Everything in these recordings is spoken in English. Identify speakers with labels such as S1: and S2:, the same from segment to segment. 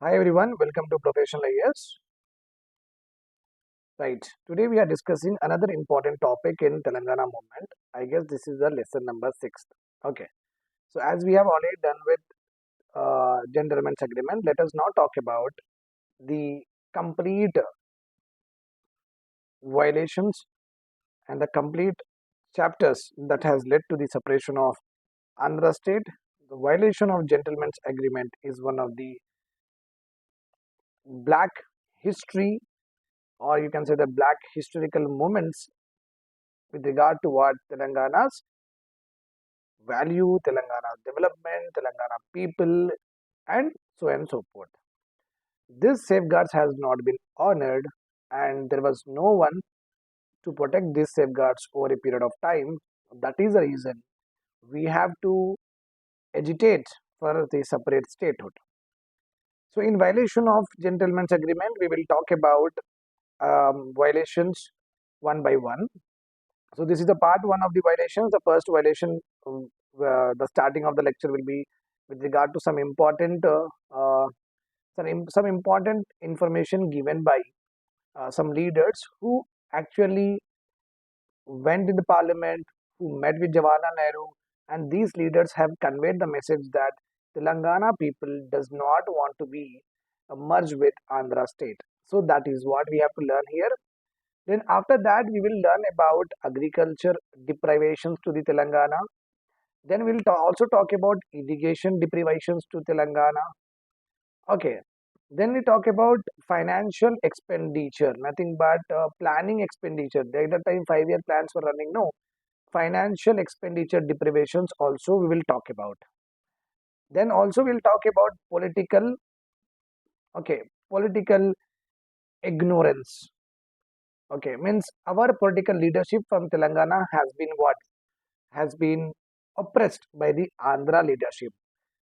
S1: Hi everyone, welcome to Professional IAS. Right, today we are discussing another important topic in Telangana movement. I guess this is the lesson number 6. Okay, so as we have already done with gentleman's agreement, let us now talk about the complete violations and the complete chapters that has led to the separation of Andhra state. The violation of gentleman's agreement is one of the black history, or you can say the black historical moments with regard to what Telangana's value, Telangana's development, Telangana people, and so on and so forth. This safeguards has not been honored, and there was no one to protect these safeguards over a period of time. That is the reason we have to agitate for the separate statehood. So, in violation of gentleman's agreement, we will talk about violations one by one. So this is the part one of the violations. The first violation, the starting of the lecture will be with regard to some important information given by some leaders who actually went in the parliament, who met with Jawaharlal Nehru, and these leaders have conveyed the message that Telangana people does not want to be merged with Andhra state. So that is what we have to learn here. Then after that, we will learn about agriculture deprivations to the Telangana. Then we'll also talk about irrigation deprivations to Telangana. Okay. Then we talk about financial expenditure, nothing but planning expenditure. At that time, 5-year plans were running. No, financial expenditure deprivations also we will talk about. Then also we'll talk about political ignorance. Okay, means our political leadership from Telangana has been what? Has been oppressed by the Andhra leadership.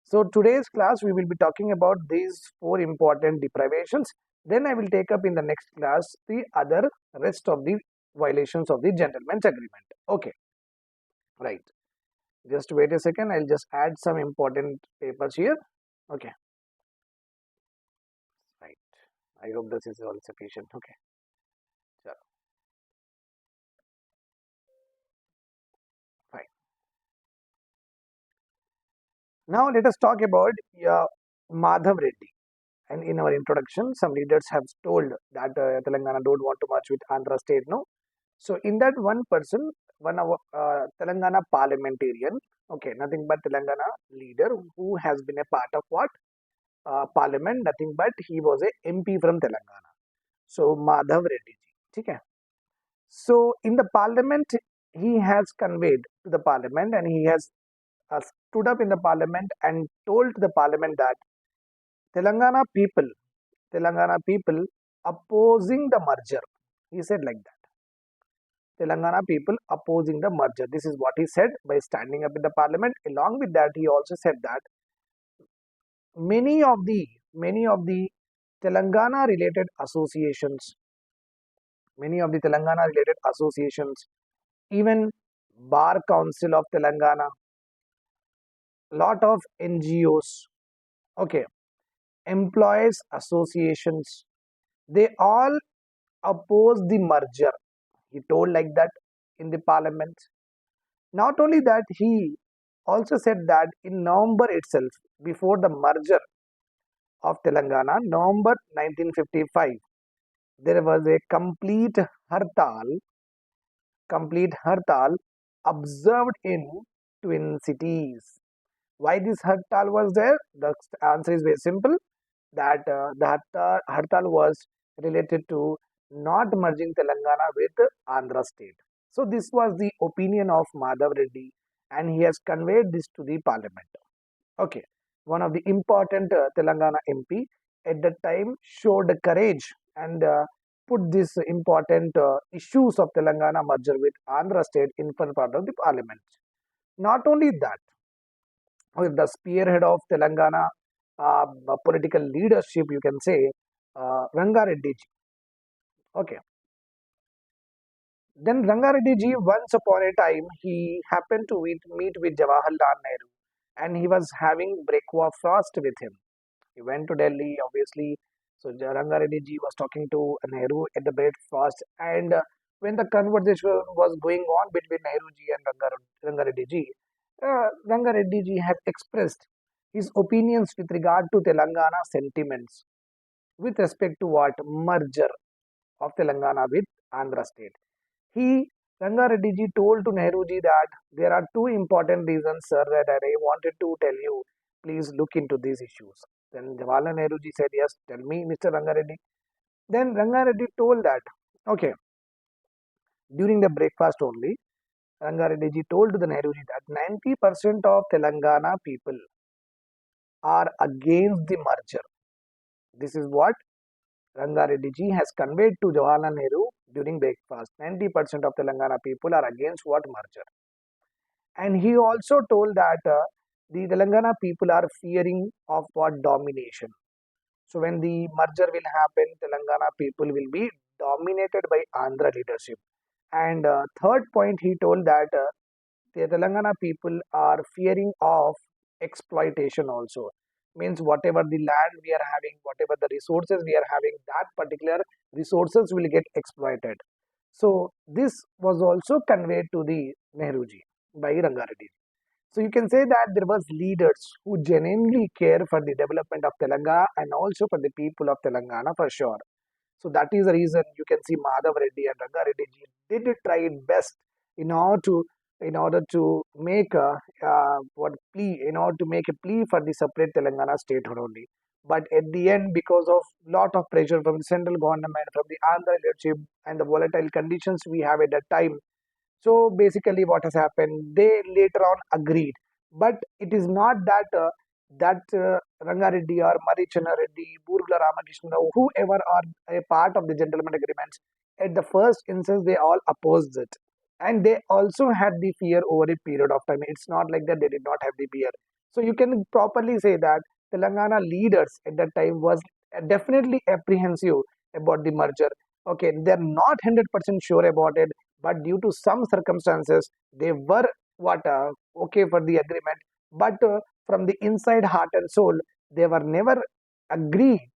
S1: So today's class we will be talking about these 4 important deprivations. Then I will take up in the next class the other rest of the violations of the gentleman's agreement. Okay, right. Just wait a second. I'll just add some important papers here. Okay, right. I hope this is all sufficient. Okay, so fine. Now let us talk about Madhav Reddy. And in our introduction, some leaders have told that Telangana don't want to merge with Andhra state. No, so in that one person, one of Telangana parliamentarian, okay, nothing but Telangana leader who has been a part of what parliament, nothing but he was a MP from Telangana. So Madhav Reddy ji, okay. So in the parliament, he has conveyed to the parliament, and he has stood up in the parliament and told the parliament that Telangana people, Telangana people opposing the merger. He said like that. Telangana people opposing the merger. This is what he said by standing up in the parliament. Along with that, he also said that many of the Telangana related associations, even Bar Council of Telangana, lot of NGOs, okay, employees associations, they all oppose the merger. He told like that in the parliament. Not only that, he also said that in November itself, before the merger of Telangana, November 1955, there was a complete hartal observed in twin cities. Why this hartal was there? The answer is very simple. That the hartal was related to not merging Telangana with Andhra state. So this was the opinion of Madhav Reddy, and he has conveyed this to the parliament. Okay, one of the important Telangana MP at that time showed courage and put these important issues of Telangana merger with Andhra state in front part of the parliament. Not only that, the spearhead of Telangana political leadership, you can say, Rangareddy ji. Okay. Then Rangareddy ji, once upon a time, he happened to meet with Jawaharlal Nehru, and he was having breakfast with him. He went to Delhi, obviously. So Rangareddy ji was talking to Nehru at the breakfast, and when the conversation was going on between Nehru ji and Rangareddy ji, Rangareddy ji had expressed his opinions with regard to Telangana sentiments with respect to what merger of Telangana with Andhra state. He, Rangareddy ji, told to Nehru ji that there are two important reasons, sir, that I wanted to tell you. Please look into these issues. Then Jawaharlal Nehru ji said, yes, tell me, Mr. Rangareddy. Then Rangareddy told that, okay, during the breakfast only, Rangareddy ji told to the Nehru ji that 90% of Telangana people are against the merger. This is what Rangareddy ji has conveyed to Jawaharlal Nehru during breakfast. 90% of Telangana people are against what merger. And he also told that the Telangana people are fearing of what domination. So when the merger will happen, Telangana people will be dominated by Andhra leadership. And third point, he told that the Telangana people are fearing of exploitation also. Means whatever the land we are having, whatever the resources we are having, that particular resources will get exploited. So this was also conveyed to the Nehruji by Rangareddy. So you can say that there was leaders who genuinely care for the development of Telangana and also for the people of Telangana for sure. So that is the reason you can see Madhav Reddy and Ranga Reddy ji did try it best in order to make a plea for the separate Telangana statehood only. But at the end, because of lot of pressure from the central government, from the Andhra leadership, and the volatile conditions we have at that time, so basically, what has happened? They later on agreed, but it is not that Rangareddy or Marichana Reddy, Burgla Ramakrishna, whoever are a part of the gentleman agreements. At the first instance, they all opposed it, and they also had the fear over a period of time. It's not like that they did not have the fear. So you can properly say that Telangana leaders at that time was definitely apprehensive about the merger. Okay, they're not 100% sure about it, but due to some circumstances they were okay for the agreement, but from the inside heart and soul they were never agreed,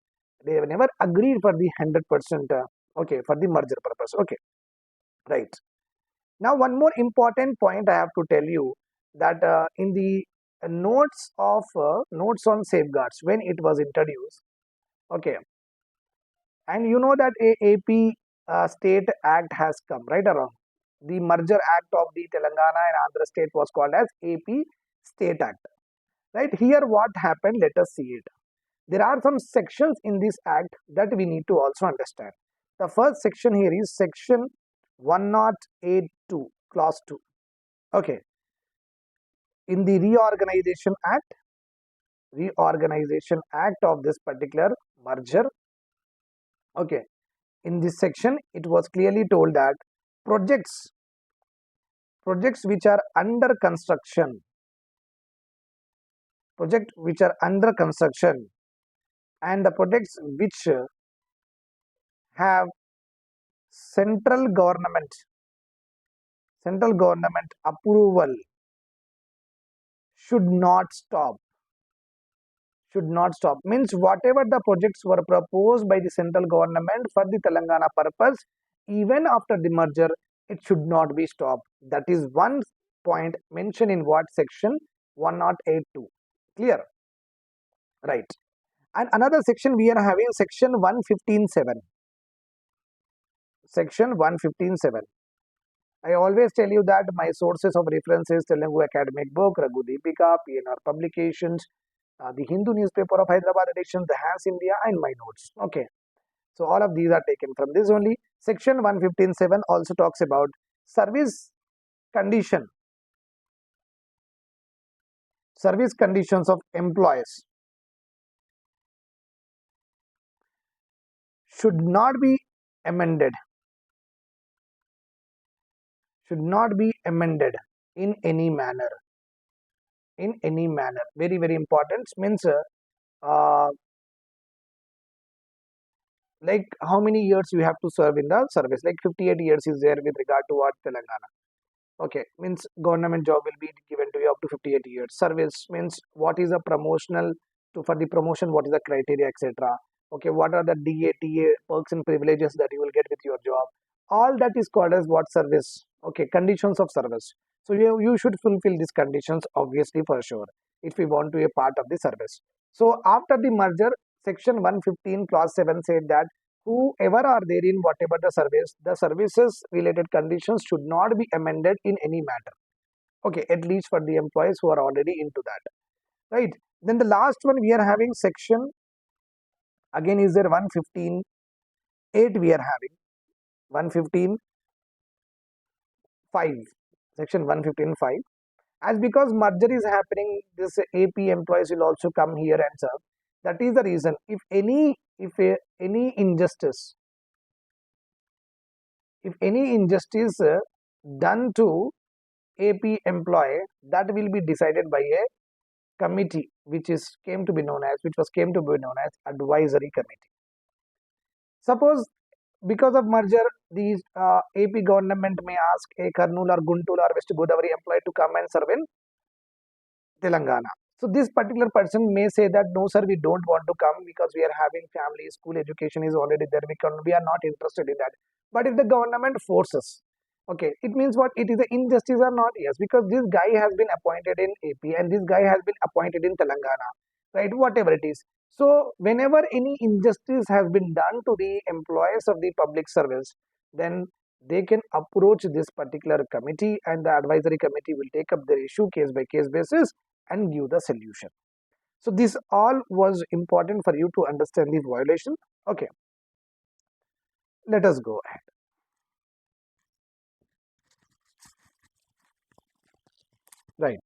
S1: they were never agreed for the 100% okay, for the merger purpose. Okay, right. Now one more important point I have to tell you, that in the notes on safeguards when it was introduced, okay, and you know that a AP state act has come, right or wrong? The merger act of the Telangana and Andhra state was called as AP State Act. Right here, what happened? Let us see it. There are some sections in this act that we need to also understand. The first section here is section 1082, clause 2. Okay. In the reorganization act of this particular merger, okay, in this section it was clearly told that projects which are under construction, and the projects which have central government approval should not stop. Means whatever the projects were proposed by the central government for the Telangana purpose, even after the merger, it should not be stopped. That is one point mentioned in what section 1082. Clear? Right. And another section we are having section 115.7. Section 115.7. I always tell you that my sources of reference is Telugu Academic Book, Raghu Deepika, PNR Publications, the Hindu newspaper of Hyderabad edition, the Has India, and my notes. Okay. So all of these are taken from this only. Section 115.7 also talks about service condition, service conditions of employees should not be amended, in any manner. Very, very important. Means like how many years you have to serve in the service, like 58 years is there with regard to what Telangana. Okay, means government job will be given to you up to 58 years. Service means what is a promotional for the promotion, what is the criteria, etc. Okay, what are the DATA perks and privileges that you will get with your job? All that is called as what? Service. Okay, conditions of service. So you should fulfill these conditions, obviously, for sure, if we want to be a part of the service. So after the merger, section 115 clause 7 said that whoever are there in whatever the services related conditions should not be amended in any matter. Okay, at least for the employees who are already into that, right? Then the last one we are having section, again is there 115.8 we are having, 115.5, section 115.5. As because merger is happening, this AP employees will also come here and serve. That is the reason, any injustice, if any injustice done to AP employee, that will be decided by a committee which was came to be known as advisory committee. Suppose because of merger, these AP government may ask a Kurnool or Guntur or West Godavari employee to come and serve in Telangana. So this particular person may say that no sir, we don't want to come because we are having family, school education is already there. We are not interested in that. But if the government forces, okay, it means what? It is an injustice or not? Yes, because this guy has been appointed in AP and this guy has been appointed in Telangana, right? Whatever it is. So whenever any injustice has been done to the employees of the public service, then they can approach this particular committee and the advisory committee will take up their issue case by case basis and give the solution. So this all was important for you to understand the violation. Okay, let us go ahead. Right.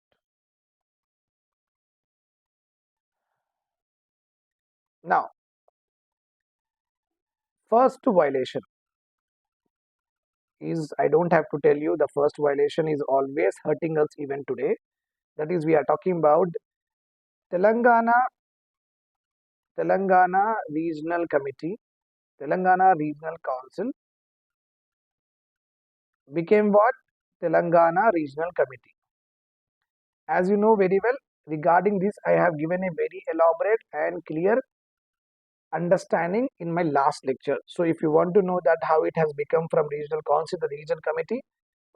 S1: Now, first violation is, I don't have to tell you, the first violation is always hurting us even today. That is, we are talking about Telangana, Telangana Regional Committee, Telangana Regional Council became what? Telangana Regional Committee. As you know very well, regarding this, I have given a very elaborate and clear understanding in my last lecture. So if you want to know that how it has become from regional council to regional committee,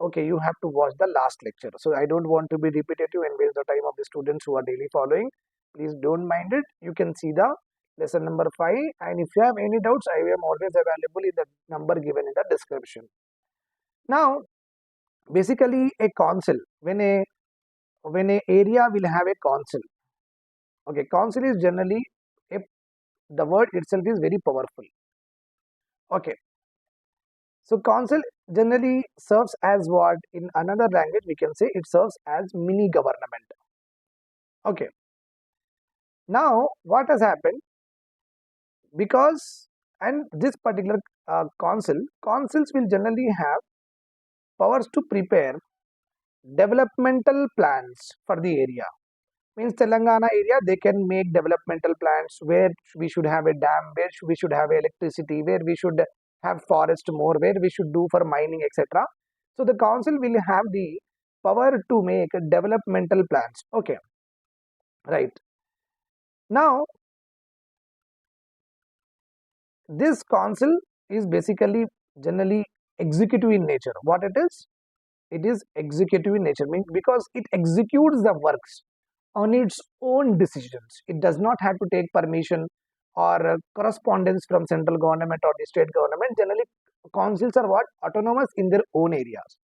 S1: okay, you have to watch the last lecture. So I don't want to be repetitive and waste the time of the students who are daily following. Please don't mind it. You can see the lesson number 5, and if you have any doubts, I am always available in the number given in the description. Now, basically a council, when a area will have a council, okay, council is generally a, the word itself is very powerful. Okay, so council generally serves as what? In another language, we can say it serves as mini government. Okay. Now, what has happened? Because, and this particular councils will generally have powers to prepare developmental plans for the area. Means Telangana area, they can make developmental plans where we should have a dam, where we should have electricity, where we should have forest more, where we should do for mining, etc. So the council will have the power to make developmental plans. Okay, right. Now, this council is basically generally executive in nature. What it is? It is executive in nature, means because it executes the works on its own decisions. It does not have to take permission or correspondence from central government or the state government. Generally, councils are what? Autonomous in their own areas.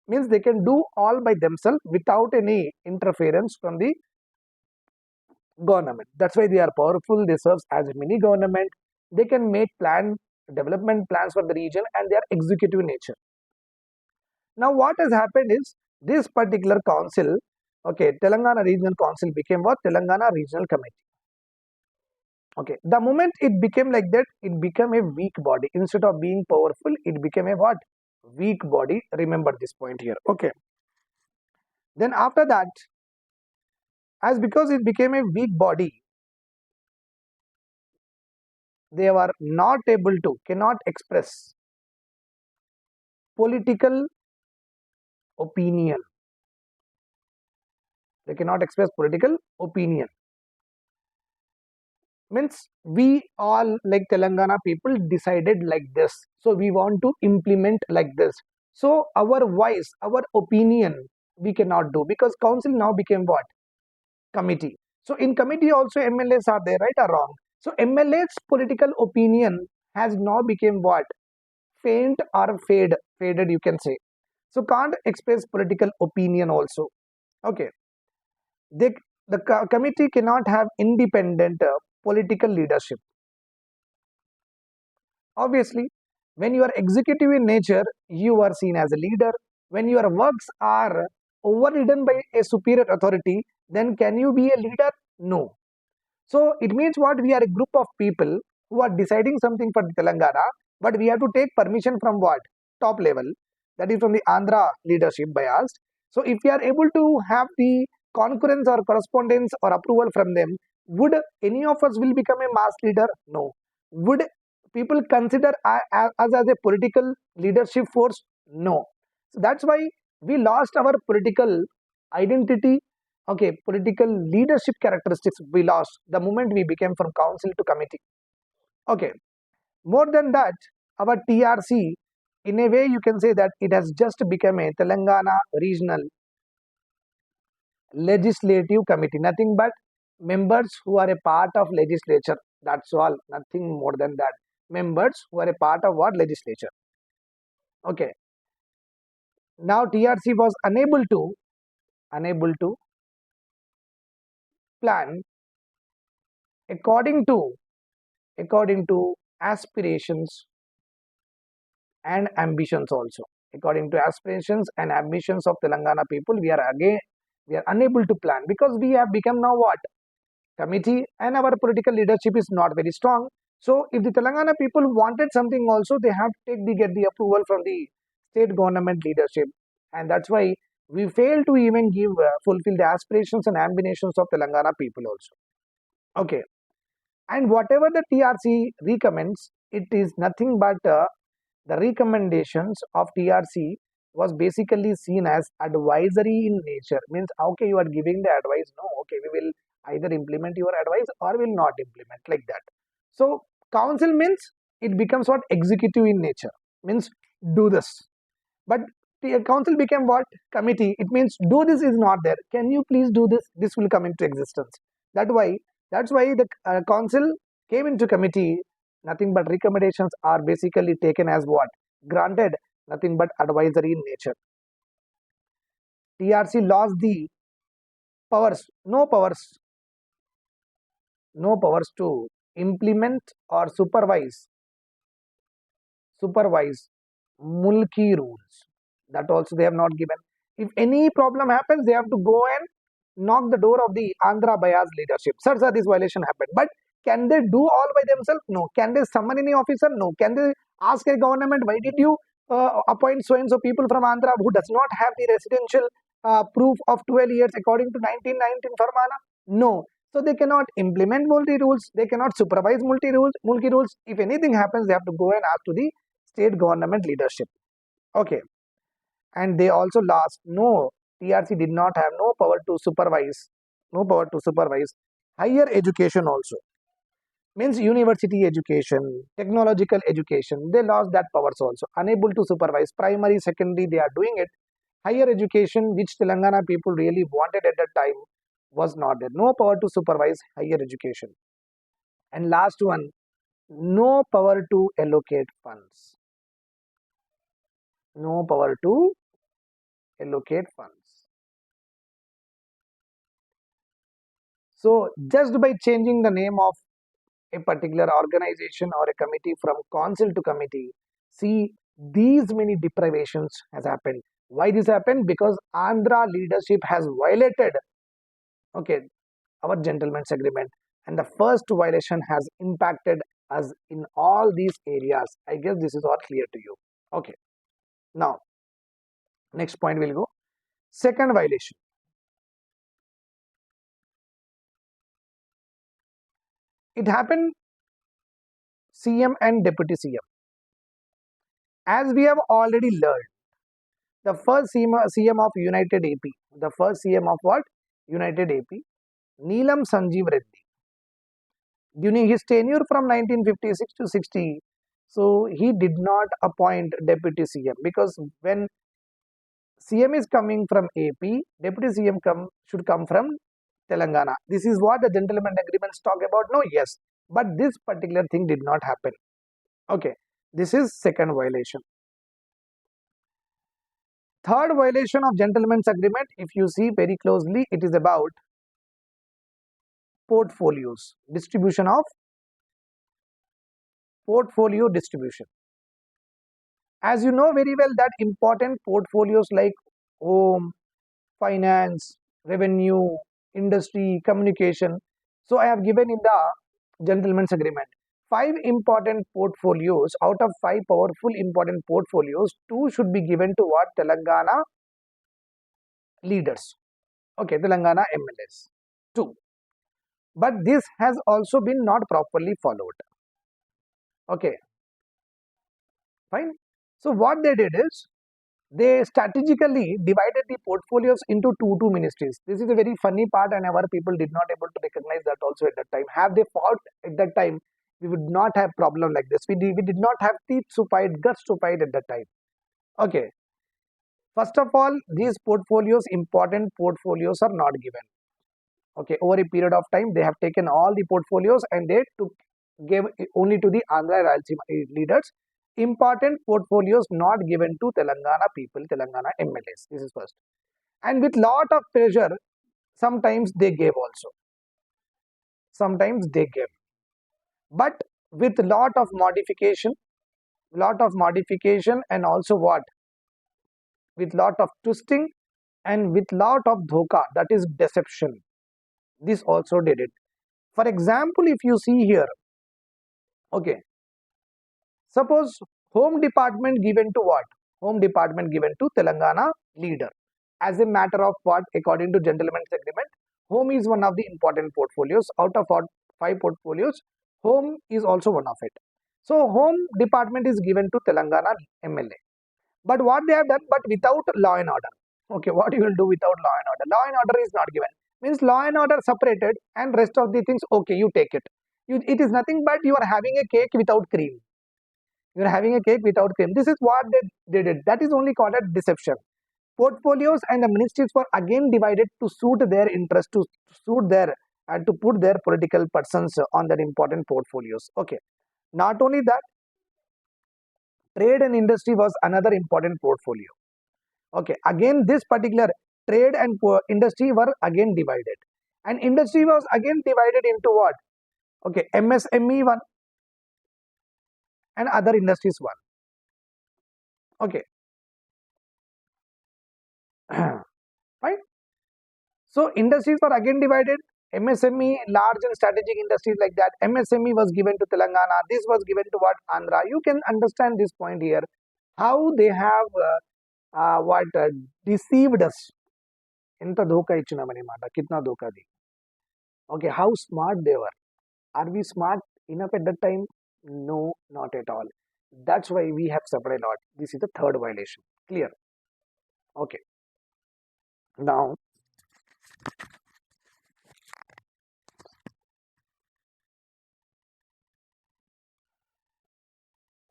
S1: Means they can do all by themselves without any interference from the government. That's why they are powerful. They serve as a mini government. They can make development plans for the region, and they are executive in nature. Now, what has happened is this particular council, okay, Telangana Regional Council became what? Telangana Regional Committee. Okay, the moment it became like that, it became a weak body. Instead of being powerful, it became a what? Weak body. Remember this point here. Okay. Then after that, as because it became a weak body, they were not able to, cannot express political opinion. They cannot express political opinion. Means we all like Telangana people decided like this, so we want to implement like this. So our voice, our opinion, we cannot do because council now became what? Committee. So in committee also MLAs are there, right or wrong? So MLA's political opinion has now become what? Faint or faded, you can say. So can't express political opinion also. Okay, they, the committee cannot have independent political leadership. Obviously, when you are executive in nature, you are seen as a leader. When your works are overridden by a superior authority, then can you be a leader? No. So it means what? We are a group of people who are deciding something for Telangana, but we have to take permission from what? Top level. That is from the Andhra leadership bias. So if we are able to have the concurrence or correspondence or approval from them, would any of us will become a mass leader? No. Would people consider us as a political leadership force? No. So that's why we lost our political identity. Okay, political leadership characteristics we lost the moment we became from council to committee. Okay, more than that, our TRC, in a way, you can say that it has just become a Telangana regional legislative committee. Nothing but members who are a part of legislature. That's all. Nothing more than that. Members who are a part of what? Legislature. Okay. Now TRC was unable to plan according to aspirations and ambitions also. According to aspirations and ambitions of Telangana people, we are unable to plan because we have become now what? Committee, and our political leadership is not very strong. So if the Telangana people wanted something also, they have to get the approval from the state government leadership, and that's why we fail to even give fulfill the aspirations and ambitions of Telangana people also. Okay, and whatever the TRC recommends, it is nothing but the recommendations of TRC was basically seen as advisory in nature. Means, okay, you are giving the advice. No, okay, we will either implement your advice or will not implement like that. So, council means it becomes what? Executive in nature. Means do this. But the council became what? Committee. It means do this is not there. Can you please do this? This will come into existence. That why that's why the council came into committee. Nothing but recommendations are basically taken as what? Granted, nothing but advisory in nature. TRC lost the powers, no powers to implement or supervise mulki rules. That also they have not given. If any problem happens, they have to go and knock the door of the Andhra bias leadership. Sir, this violation happened. But can they do all by themselves? No. Can they summon any officer? No. Can they ask a government, why did you appoint so and so people from Andhra who does not have the residential proof of 12 years according to 1919 Farmana? No. So they cannot implement multi rules. They cannot supervise multi rules. If anything happens, they have to go and ask to the state government leadership. Okay, and they also lost. No, TRC did not have no power to supervise higher education also. Means university education, technological education, they lost that powers also. Unable to supervise primary, secondary, they are doing it. Higher education, which Telangana people really wanted at that time, was not there. No power to supervise higher education. And last one, no power to allocate funds. No power to allocate funds. So just by changing the name of a particular organization or a committee from council to committee, see, these many deprivations has happened. Why this happened? Because Andhra leadership has violated, okay, our gentleman's agreement, and the first violation has impacted us in all these areas. I guess this is all clear to you. Okay, now next point will go. Second violation. It happened CM and deputy CM. As we have already learned, the first CM of United AP, the first CM of what? United AP, Neelam Sanjeev Reddy. During his tenure from 1956 to 60, so he did not appoint deputy CM, because when CM is coming from AP, deputy CM should come from Telangana. This is what the gentleman agreements talk about. No, yes, but this particular thing did not happen. Okay, this is second violation. Third violation of gentleman's agreement, if you see very closely, it is about portfolios, distribution of portfolio distribution. As you know very well that important portfolios like home, finance, revenue, industry, communication. So I have given in the gentleman's agreement 5 important portfolios. Out of 5 powerful important portfolios, 2 should be given to what? Telangana leaders. Okay, Telangana MLAs. 2. But this has also been not properly followed. Okay, fine. So what they did is, they strategically divided the portfolios into two ministries. This is a very funny part, and our people did not able to recognize that also at that time. Have they fought at that time, we would not have problem like this. We did not have teeth to fight, guts to fight at that time. Okay. First of all, these portfolios, important portfolios, are not given. Okay, over a period of time, they have taken all the portfolios and they gave only to the Andhra Rayalaseema leaders. Important portfolios not given to Telangana people, Telangana MLAs. This is first. And with lot of pressure, sometimes they gave also. Sometimes they gave. But with lot of modification, and also what? With lot of twisting and with lot of dhoka, that is deception. This also did it. For example, if you see here, okay, suppose home department given to what? Home department given to Telangana leader. As a matter of what, according to gentleman's agreement, home is one of the important portfolios. Out of 5 portfolios, home is also one of it. So home department is given to Telangana MLA. But what they have done, but without law and order. Okay, what you will do without law and order? Law and order is not given. Means law and order separated, and rest of the things, okay, you take it. It is nothing but you are having a cake without cream. You are having a cake without cream. This is what they did. That is only called as deception. Portfolios and the ministries were again divided to suit their interest, to suit their and to put their political persons on their important portfolios. Okay. Not only that, trade and industry was another important portfolio. Okay. Again, this particular trade and industry were again divided. And industry was again divided into what? Okay, MSME one and other industries one. Okay. Fine. So industries were again divided. MSME, large and strategic industries like that. MSME was given to Telangana. This was given to what? Andhra. You can understand this point here. How they have deceived us. ఎంత ధోకా ఇచ్చినామని మాట, కిట్నా ధోకాది. Okay, how smart they were. Are we smart enough at that time? No, not at all. That's why we have suffered a lot. This is the third violation. Clear? Okay. Now,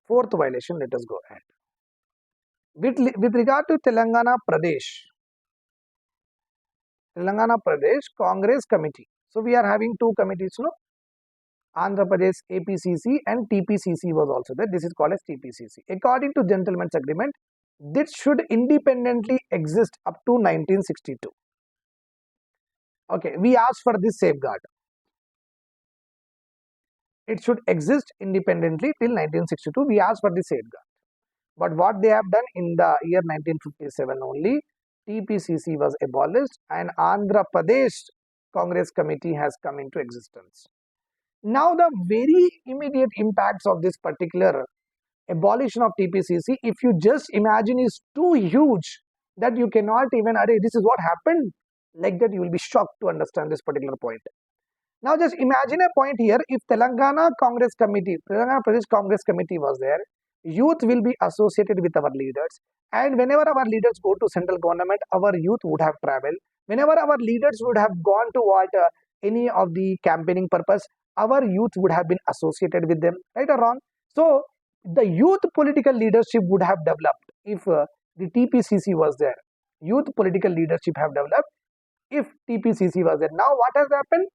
S1: fourth violation, let us go ahead. With regard to Telangana Pradesh Congress Committee. So we are having 2 committees, no? Andhra Pradesh APCC and TPCC was also there. This is called as TPCC. According to gentleman's agreement, this should independently exist up to 1962. Okay, we asked for this safeguard. It should exist independently till 1962. We asked for this safeguard. But what they have done in the year 1957 only, TPCC was abolished and Andhra Pradesh Congress Committee has come into existence. Now the very immediate impacts of this particular abolition of TPCC, if you just imagine, is too huge that you cannot even, this is what happened. Like that, you will be shocked to understand this particular point. Now just imagine a point here. If Telangana Pradesh Congress Committee was there, youth will be associated with our leaders, and whenever our leaders go to central government, our youth would have traveled. Whenever our leaders would have gone to what any of the campaigning purpose, our youth would have been associated with them, right or wrong? So the youth political leadership would have developed if the TPCC was there. Youth political leadership have developed if TPCC was there. Now what has happened?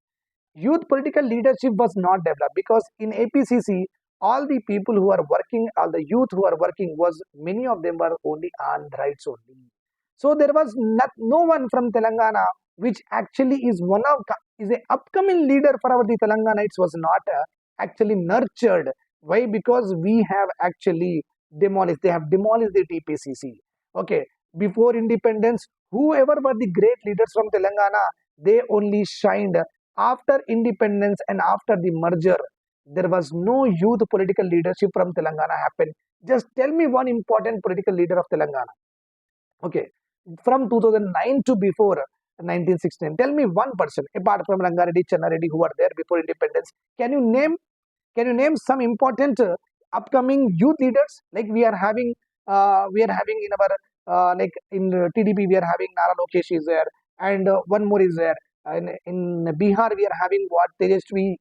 S1: Youth political leadership was not developed because in APCC, all the people who are working, all the youth who are working, was many of them were only Andhrites only. So there was no one from Telangana, which actually is one of is a upcoming leader for our the Telanganites, was not actually nurtured. Why? Because we have actually demolished. They have demolished the TPCC. Okay, before independence, whoever were the great leaders from Telangana, they only shined. After independence and after the merger, there was no youth political leadership from Telangana happened. Just tell me one important political leader of Telangana. Okay, from 2009 to before 1916, tell me one person apart from Rangareddy, Channareddy, who are there before independence. Can you name? Can you name some important upcoming youth leaders? Like we are having in our like in TDP, we are having Nara Lokesh is there, and one more is there. In Bihar, we are having what Tejasvi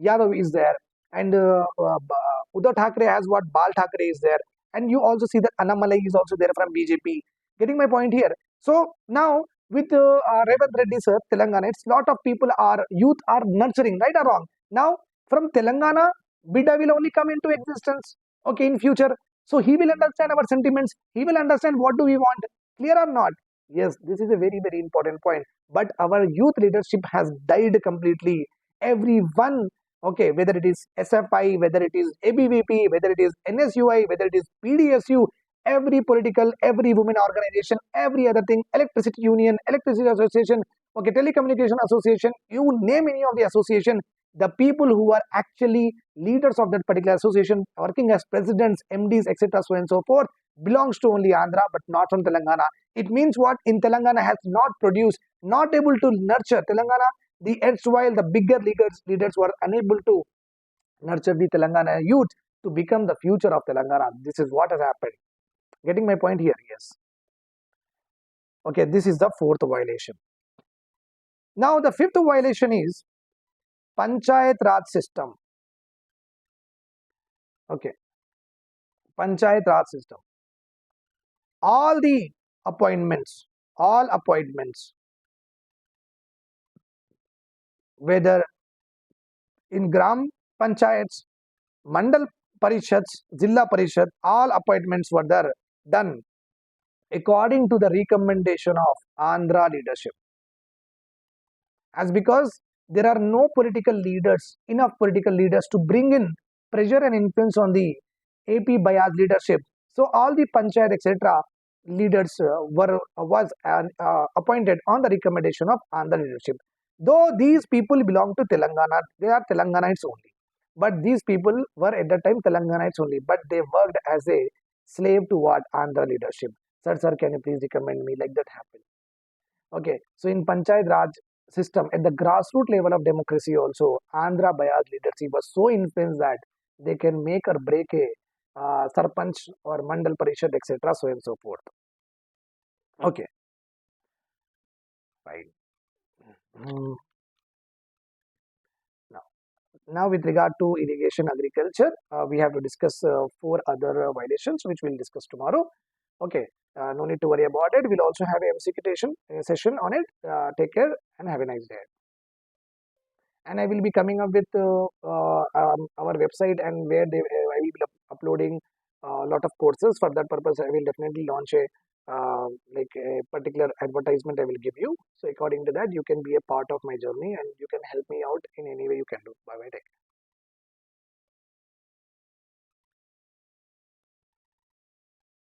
S1: Yadav is there, and Uddhav Thackeray has what Bal Thackeray is there, and you also see that Annamalai is also there from BJP. Getting my point here. So now with Revanth Reddy sir, Telangana, it's lot of people are youth are nurturing, right or wrong? Now from Telangana, Bida will only come into existence, okay, in future. So he will understand our sentiments. He will understand what do we want. Clear or not? Yes, this is a very, very important point. But our youth leadership has died completely. Everyone, okay, whether it is SFI, whether it is ABVP, whether it is NSUI, whether it is PDSU, every political, every women organization, every other thing, electricity union, electricity association, okay, telecommunication association, you name any of the association, the people who are actually leaders of that particular association, working as presidents, MDs, etc., so and so forth, belongs to only Andhra, but not from Telangana. It means what? In Telangana has not produced, not able to nurture Telangana. The erstwhile the bigger leaders were unable to nurture the Telangana youth to become the future of Telangana. This is what has happened. Getting my point here? Yes. Okay, this is the fourth violation. Now the fifth violation is panchayat raj system. Okay, panchayat raj system. All the appointments, all appointments, whether in gram panchayats, mandal parishads, zilla parishad, all appointments were there done according to the recommendation of Andhra leadership. As because there are no political leaders, enough political leaders to bring in pressure and influence on the AP bias leadership. So all the panchayat etc. leaders was appointed on the recommendation of Andhra leadership. Though these people belong to Telangana, they are Telanganites only. But these people were at that time Telanganites only, but they worked as a slave to what? Andhra leadership. Sir, can you please recommend me? Like that happened. Okay, so in Panchayat Raj system, at the grassroots level of democracy also, Andhra bias leadership was so influenced that they can make or break a sarpanch or mandal parishad, etc., so and so forth. Okay, fine. Mm, Now, now with regard to irrigation agriculture, we have to discuss four other violations, which we'll discuss tomorrow. Okay, no need to worry about it. We'll also have a MCQ session on it. Take care and have a nice day. And I will be coming up with our website and where I will be uploading a lot of courses. For that purpose, I will definitely launch a like a particular advertisement I will give you. So according to that, you can be a part of my journey and you can help me out in any way you can do. Bye bye.